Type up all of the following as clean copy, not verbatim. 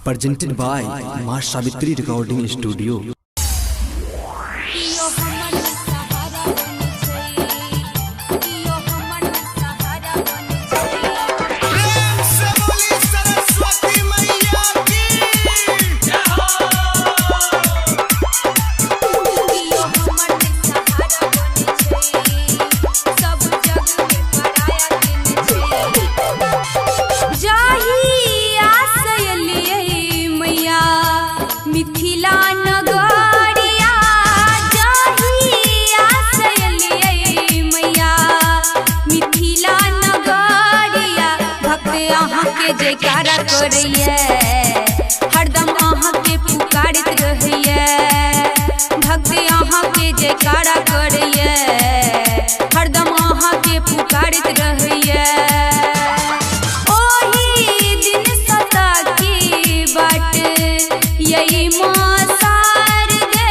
presented by Ma Savitri Recording Studio. जयकारा करिए हरदम अहाँ के पुकारत रहिए भक्त अहाँ के जयकारा करिए हरदम अहाँ के पुकारत रहिए ओही दिन सता की बाट यही माँ सार दे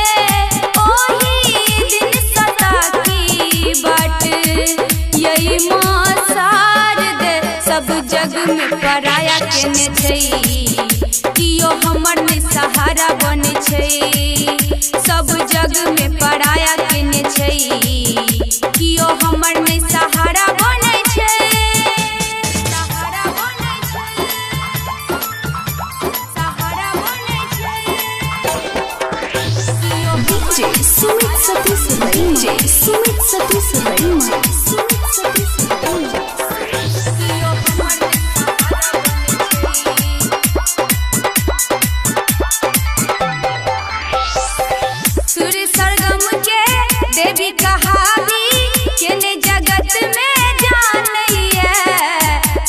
ओही दिन सता की बाट यही माँ सार दे सब जग में पराया केने छै कियो हमर ने सहारा बने छै सब जग में पराया केने छै कियो हमर ने सहारा बने छै सहारा बने छै सहारा बने छै DJ Sumit Satish DJ Sumit Satish Sumit Satish देवी कहावी केने जगत में जानइए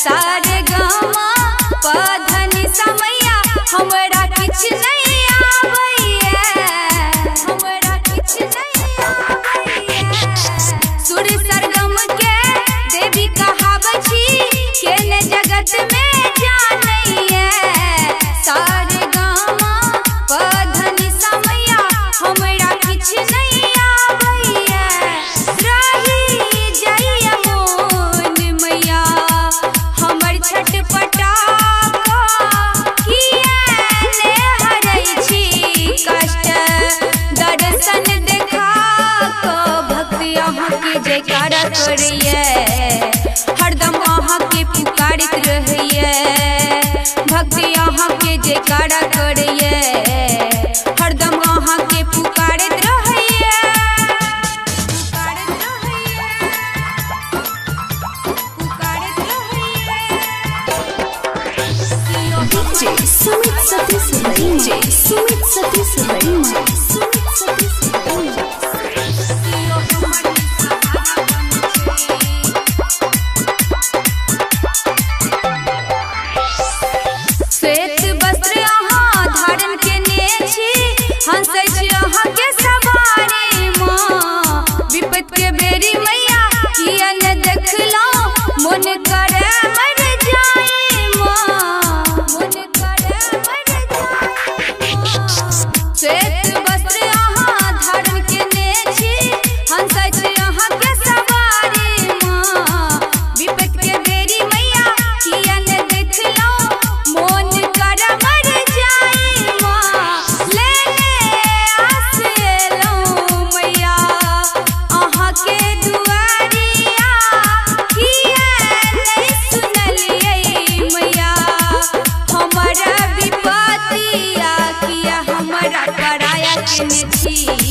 सारे गामा पधनी समैया हमरा किछ नहीं आबैए हमरा किछ नहीं आबैए सूर्य सरगम के देवी कहावै छी केने जगत में जानइए सारे गामा पधनी समैया हमरा किछ नहीं जयकारा करिए हरदम अहाँ के पुकारत रहिए भक्ति अहाँ के जयकारा करिए हरदम अहाँ के पुकारत रहिए पुकारत रहिए पुकारत रहिए DJ Sumit Satish DJ Sumit Satish Sumit Satish पराया केने छी।